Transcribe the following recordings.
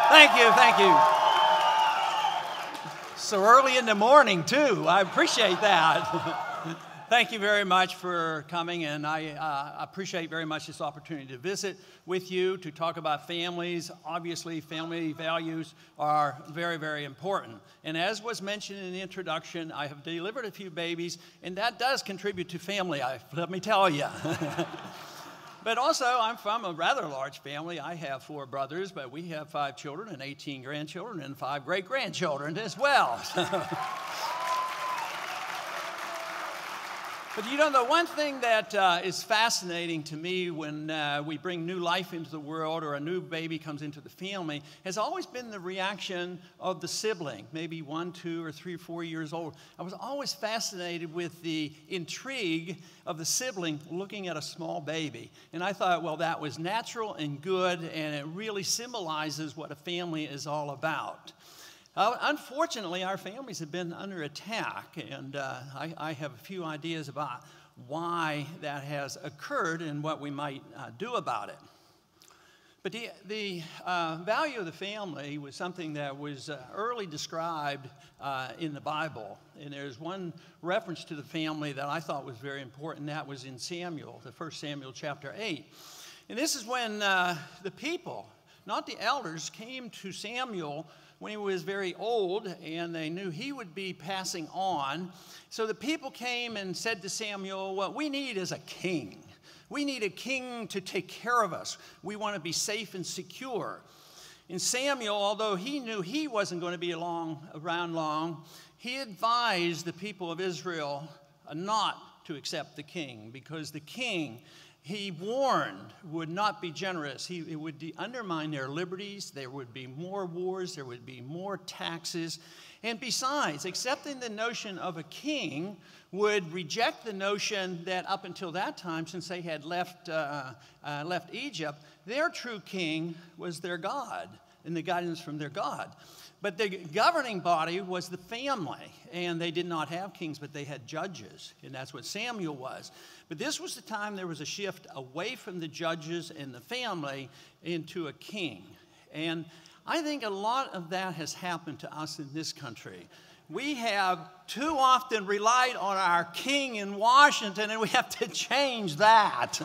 Thank you, thank you. So early in the morning, too. I appreciate that. Thank you very much for coming, and I appreciate very much this opportunity to visit with you, to talk about families. Obviously, family values are very, very important. And as was mentioned in the introduction, I have delivered a few babies, and that does contribute to family life, let me tell you. But also, I'm from a rather large family. I have 4 brothers, but we have 5 children and 18 grandchildren and 5 great-grandchildren as well. But you know, the one thing that is fascinating to me when we bring new life into the world or a new baby comes into the family has always been the reaction of the sibling, maybe 1, 2, or 3 or 4 years old. I was always fascinated with the intrigue of the sibling looking at a small baby. And I thought, well, that was natural and good, and it really symbolizes what a family is all about. Unfortunately, our families have been under attack, and I have a few ideas about why that has occurred and what we might do about it. But the value of the family was something that was early described in the Bible. And there's one reference to the family that I thought was very important. That was in Samuel, the 1 Samuel chapter 8. And this is when the people, not the elders, came to Samuel when he was very old, and they knew he would be passing on. So the people came and said to Samuel, what we need is a king. We need a king to take care of us. We want to be safe and secure. And Samuel, although he knew he wasn't going to be around long, he advised the people of Israel not to accept the king, because the king, he warned, would not be generous. It would undermine their liberties. There would be more wars. There would be more taxes. And besides, accepting the notion of a king would reject the notion that up until that time, since they had left Egypt, their true king was their God and the guidance from their God. But the governing body was the family, and they did not have kings, but they had judges, and that's what Samuel was. But this was the time there was a shift away from the judges and the family into a king. And I think a lot of that has happened to us in this country. We have too often relied on our king in Washington, and we have to change that.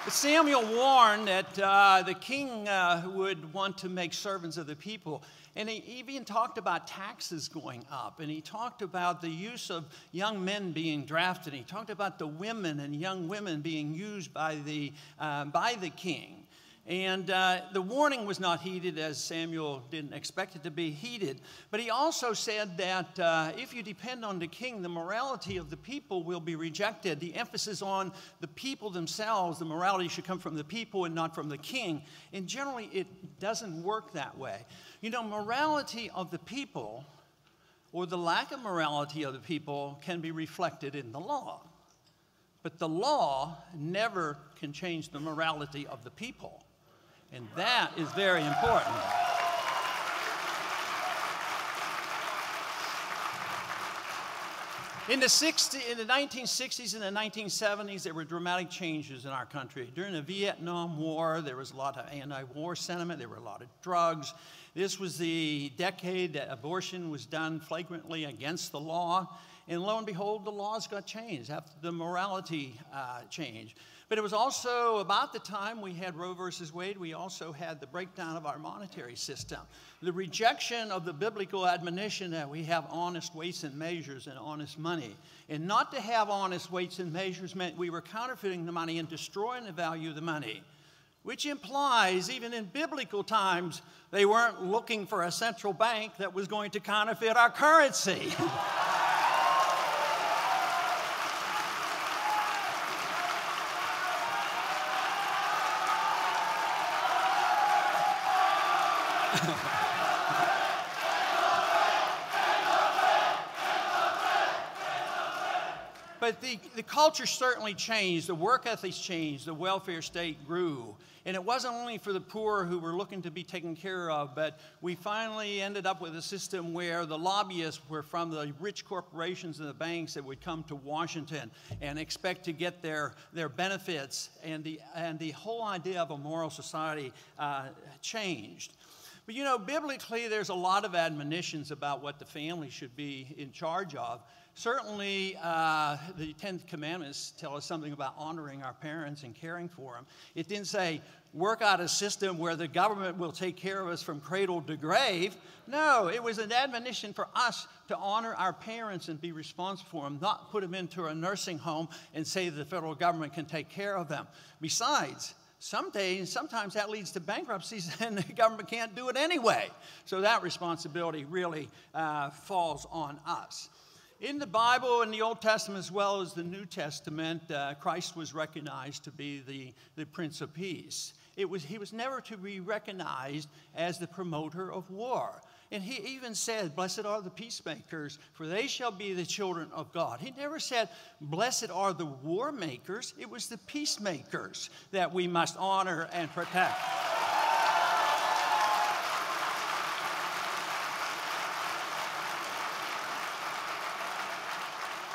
Samuel warned that the king would want to make servants of the people. And he even talked about taxes going up. And he talked about the use of young men being drafted. He talked about the women and young women being used by the king. And the warning was not heeded, as Samuel didn't expect it to be heeded. But he also said that if you depend on the king, the morality of the people will be rejected. The emphasis on the people themselves, the morality should come from the people and not from the king. And generally, it doesn't work that way. You know, morality of the people, or the lack of morality of the people, can be reflected in the law. But the law never can change the morality of the people. And that is very important. In the 1960s and the 1970s, there were dramatic changes in our country. During the Vietnam War, there was a lot of anti-war sentiment. There were a lot of drugs. This was the decade that abortion was done flagrantly against the law. And lo and behold, the laws got changed after the morality changed. But it was also about the time we had Roe versus Wade, we also had the breakdown of our monetary system. The rejection of the biblical admonition that we have honest weights and measures and honest money. And not to have honest weights and measures meant we were counterfeiting the money and destroying the value of the money. Which implies, even in biblical times, they weren't looking for a central bank that was going to counterfeit our currency. But the culture certainly changed. The work ethics changed. The welfare state grew. And it wasn't only for the poor who were looking to be taken care of, but we finally ended up with a system where the lobbyists were from the rich corporations and the banks that would come to Washington and expect to get their benefits. And the whole idea of a moral society changed. But you know, biblically, there's a lot of admonitions about what the family should be in charge of. Certainly, the 10 Commandments tell us something about honoring our parents and caring for them. It didn't say, work out a system where the government will take care of us from cradle to grave. No, it was an admonition for us to honor our parents and be responsible for them, not put them into a nursing home and say the federal government can take care of them. Besides, sometimes that leads to bankruptcies and the government can't do it anyway. So that responsibility really falls on us. In the Bible, in the Old Testament as well as the New Testament, Christ was recognized to be the Prince of Peace. He was never to be recognized as the promoter of war. And he even said, blessed are the peacemakers, for they shall be the children of God. He never said, blessed are the war makers. It was the peacemakers that we must honor and protect.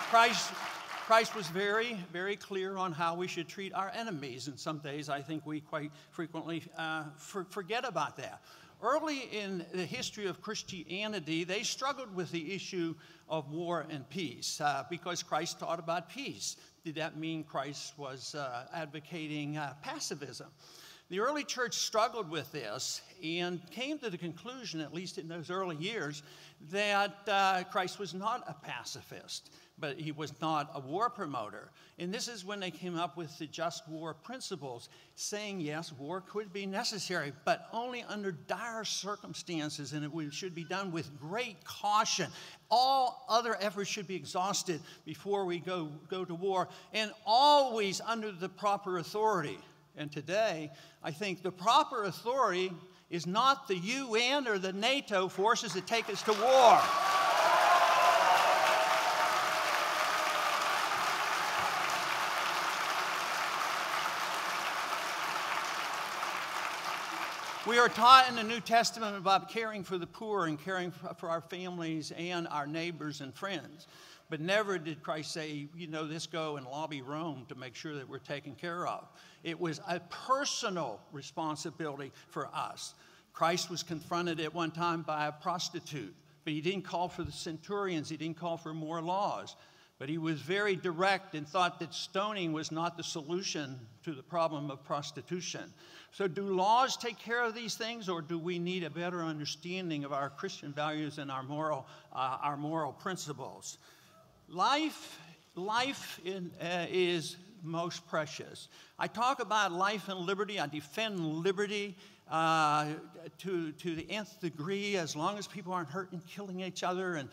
Christ was very, very clear on how we should treat our enemies, and some days I think we quite frequently forget about that. Early in the history of Christianity, they struggled with the issue of war and peace because Christ taught about peace. Did that mean Christ was advocating pacifism? The early church struggled with this and came to the conclusion, at least in those early years, that Christ was not a pacifist, but he was not a war promoter. And this is when they came up with the just war principles, saying, yes, war could be necessary, but only under dire circumstances, and it should be done with great caution. All other efforts should be exhausted before we go to war, and always under the proper authority. And today, I think the proper authority is not the UN or the NATO forces that take us to war. We are taught in the New Testament about caring for the poor and caring for our families and our neighbors and friends. But never did Christ say, you know, let's go and lobby Rome to make sure that we're taken care of. It was a personal responsibility for us. Christ was confronted at one time by a prostitute, but he didn't call for the centurions. He didn't call for more laws. But he was very direct and thought that stoning was not the solution to the problem of prostitution. So do laws take care of these things, or do we need a better understanding of our Christian values and our moral principles? Life is most precious. I talk about life and liberty. I defend liberty to the nth degree, as long as people aren't hurting, killing each other,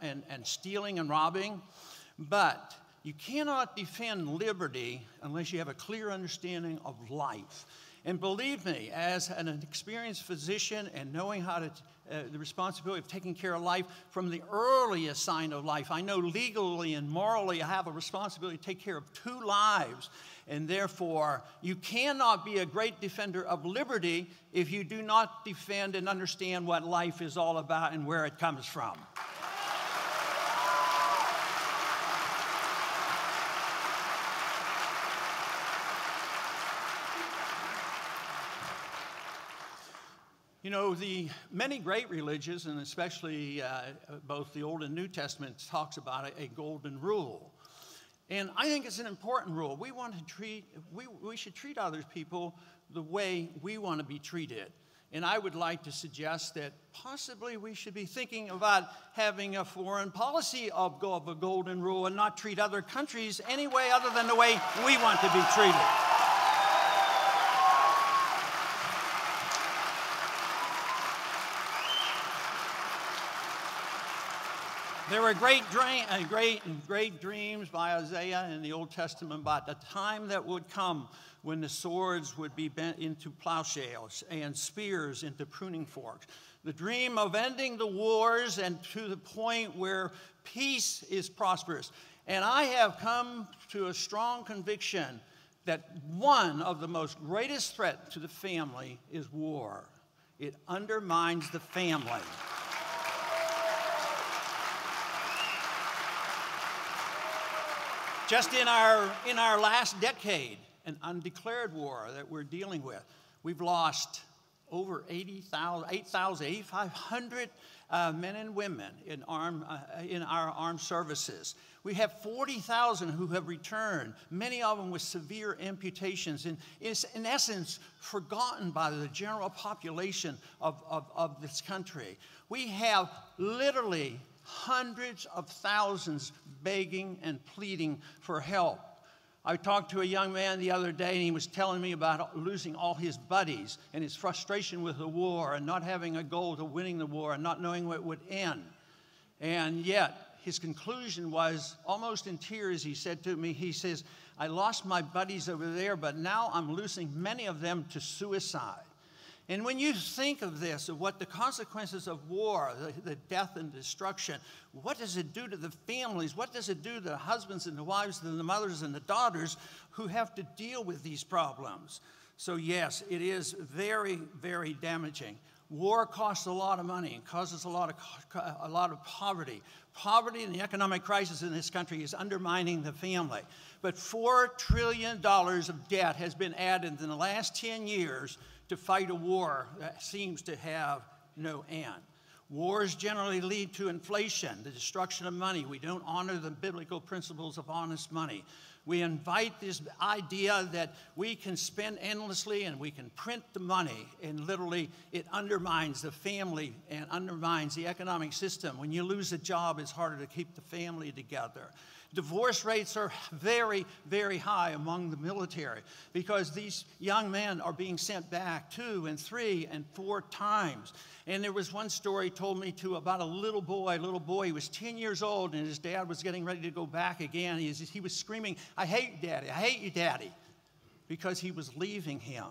and stealing and robbing. But you cannot defend liberty unless you have a clear understanding of life. And believe me, as an experienced physician and knowing how to the responsibility of taking care of life from the earliest sign of life, I know legally and morally I have a responsibility to take care of 2 lives. And therefore, you cannot be a great defender of liberty if you do not defend and understand what life is all about and where it comes from. You know, the many great religions, and especially both the Old and New Testament, talks about a golden rule. And I think it's an important rule. We should treat other people the way we want to be treated. And I would like to suggest that possibly we should be thinking about having a foreign policy of a golden rule and not treat other countries any way other than the way we want to be treated. There were great dreams by Isaiah in the Old Testament about the time that would come when the swords would be bent into plowshares and spears into pruning forks. The dream of ending the wars and to the point where peace is prosperous. And I have come to a strong conviction that one of the most greatest threats to the family is war. It undermines the family. Just in our last decade, an undeclared war that we're dealing with, we've lost over 8,500 men and women in our armed services. We have 40,000 who have returned, many of them with severe amputations, and is in essence forgotten by the general population of this country. We have literally hundreds of thousands begging and pleading for help. I talked to a young man the other day, and he was telling me about losing all his buddies and his frustration with the war and not having a goal to winning the war and not knowing what it would end. And yet, his conclusion was, almost in tears, he said to me, he says, I lost my buddies over there, but now I'm losing many of them to suicide. And when you think of this, of what the consequences of war, the death and destruction, what does it do to the families? What does it do to the husbands and the wives and the mothers and the daughters who have to deal with these problems? So yes, it is very, very damaging. War costs a lot of money and causes a lot of poverty. Poverty and the economic crisis in this country is undermining the family. But $4 trillion of debt has been added in the last 10 years to fight a war that seems to have no end. Wars generally lead to inflation, the destruction of money. We don't honor the biblical principles of honest money. We invite this idea that we can spend endlessly and we can print the money, and literally it undermines the family and undermines the economic system. When you lose a job, it's harder to keep the family together. Divorce rates are very, very high among the military because these young men are being sent back 2 and 3 and 4 times. And there was one story told me to about a little boy. He was 10 years old, and his dad was getting ready to go back again. He was screaming, I hate you, Daddy. I hate you, Daddy, because he was leaving him.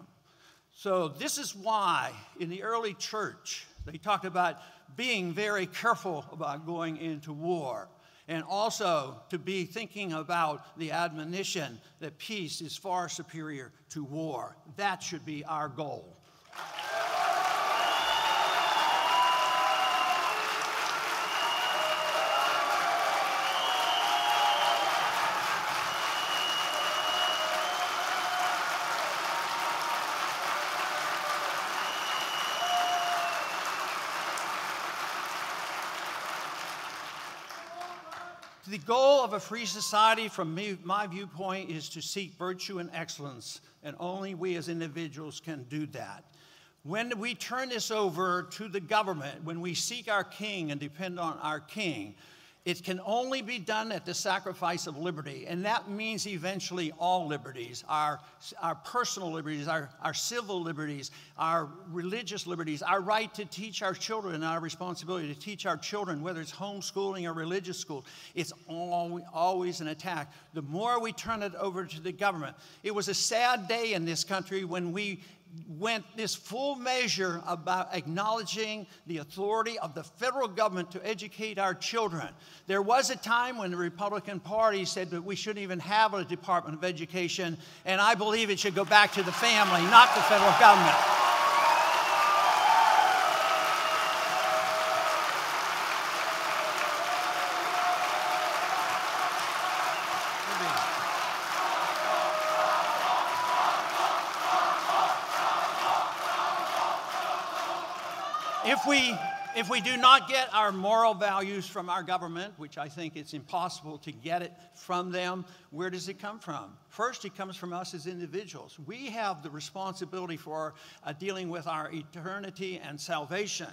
So this is why in the early church, they talked about being very careful about going into war. And also to be thinking about the admonition that peace is far superior to war. That should be our goal. The goal of a free society, from my viewpoint, is to seek virtue and excellence, and only we as individuals can do that. When we turn this over to the government, when we seek our king and depend on our king, it can only be done at the sacrifice of liberty, and that means eventually all liberties, our personal liberties, our civil liberties, our religious liberties, our right to teach our children, and our responsibility to teach our children, whether it's homeschooling or religious school. It's always an attack. The more we turn it over to the government. It was a sad day in this country when we went this full measure about acknowledging the authority of the federal government to educate our children. There was a time when the Republican Party said that we shouldn't even have a Department of Education, and I believe it should go back to the family, not the federal government. If we do not get our moral values from our government, which I think it's impossible to get it from them, where does it come from? First, it comes from us as individuals. We have the responsibility for dealing with our eternity and salvation,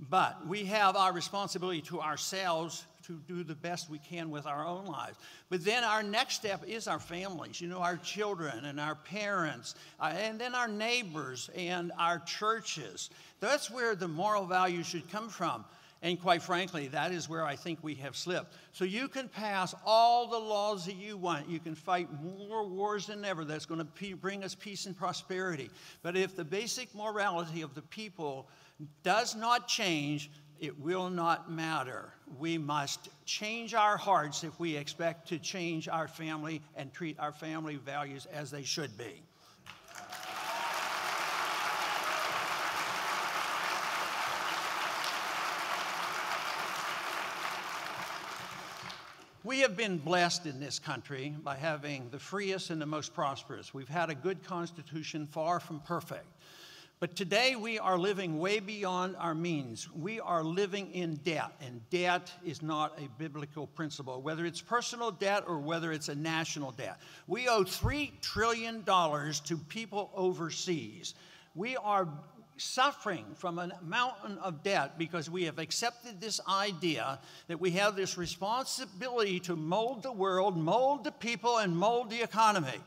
but we have our responsibility to ourselves to do the best we can with our own lives. But then our next step is our families, our children and our parents, and then our neighbors and our churches. That's where the moral values should come from. And quite frankly, that is where I think we have slipped. So you can pass all the laws that you want. You can fight more wars than ever. That's going to bring us peace and prosperity. But if the basic morality of the people does not change, it will not matter. We must change our hearts if we expect to change our family and treat our family values as they should be. We have been blessed in this country by having the freest and the most prosperous. We've had a good constitution, far from perfect. But today we are living way beyond our means. We are living in debt, and debt is not a biblical principle, whether it's personal debt or whether it's a national debt. We owe $3 trillion to people overseas. We are suffering from a mountain of debt because we have accepted this idea that we have this responsibility to mold the world, mold the people, and mold the economy.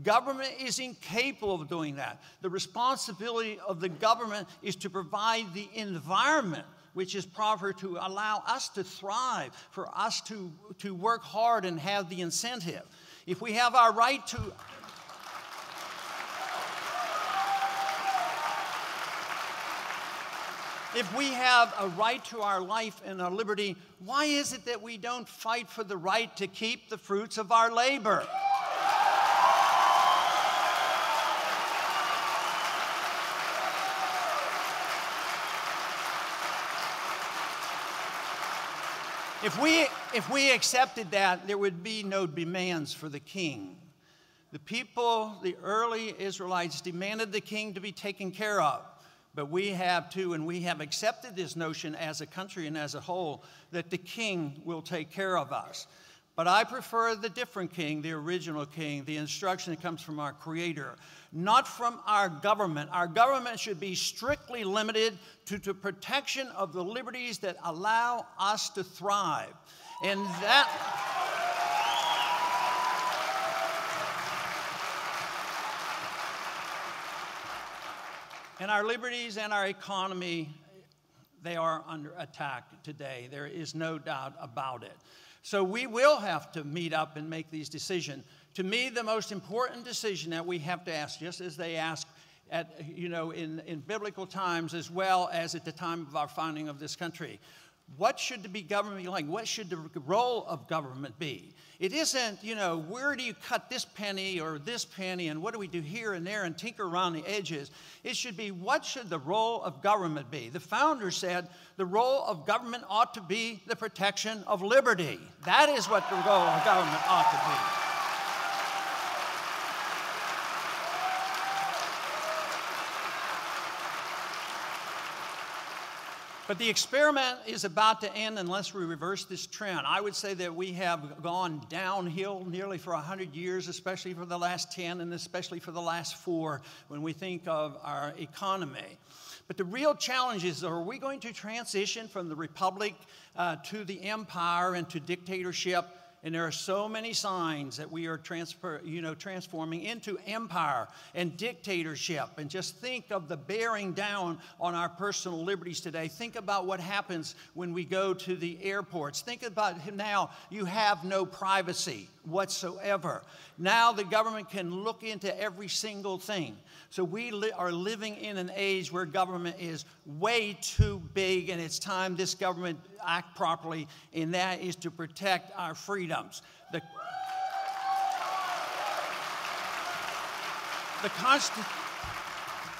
Government is incapable of doing that. The responsibility of the government is to provide the environment which is proper to allow us to thrive, for us to work hard and have the incentive. If we have our right to If we have a right to our life and our liberty, why is it that we don't fight for the right to keep the fruits of our labor? If we accepted that, there would be no demands for the king. The people, the early Israelites, demanded the king to be taken care of. But we have too, and we have accepted this notion as a country and as a whole, that the king will take care of us. But I prefer the different king, the original king, the instruction that comes from our Creator, not from our government. Our government should be strictly limited to the protection of the liberties that allow us to thrive. And that... And our liberties and our economy, they are under attack today. There is no doubt about it. So we will have to meet up and make these decisions. To me, the most important decision that we have to ask, just as they ask in biblical times as well as at the time of our founding of this country, what should the government be like? What should the role of government be? It isn't, where do you cut this penny or this penny and what do we do here and there and tinker around the edges? It should be, what should the role of government be? The founder said the role of government ought to be the protection of liberty. That is what the role of government ought to be. But the experiment is about to end unless we reverse this trend. I would say that we have gone downhill nearly for 100 years, especially for the last 10 and especially for the last 4 when we think of our economy. But the real challenge is, are we going to transition from the republic to the empire and to dictatorship? And there are so many signs that we are transforming into empire and dictatorship. And just think of the bearing down on our personal liberties today. Think about what happens when we go to the airports. Think about now you have no privacy whatsoever. Now the government can look into every single thing. So we are living in an age where government is way too big, and it's time this government act properly, and that is to protect our freedoms.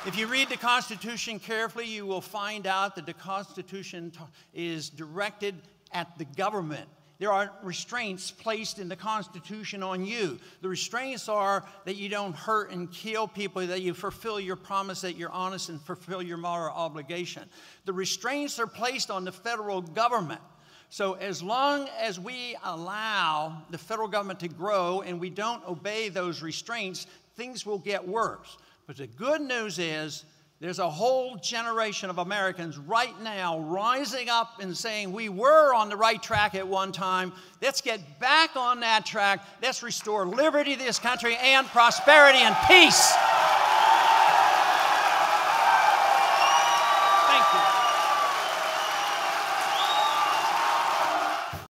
If you read the Constitution carefully, you will find out that the Constitution is directed at the government. There are restraints placed in the Constitution on you. The restraints are that you don't hurt and kill people, that you fulfill your promise, that you're honest and fulfill your moral obligation. The restraints are placed on the federal government. So as long as we allow the federal government to grow and we don't obey those restraints, things will get worse. But the good news is, there's a whole generation of Americans right now rising up and saying, we were on the right track at one time. Let's get back on that track. Let's restore liberty to this country and prosperity and peace. Thank you.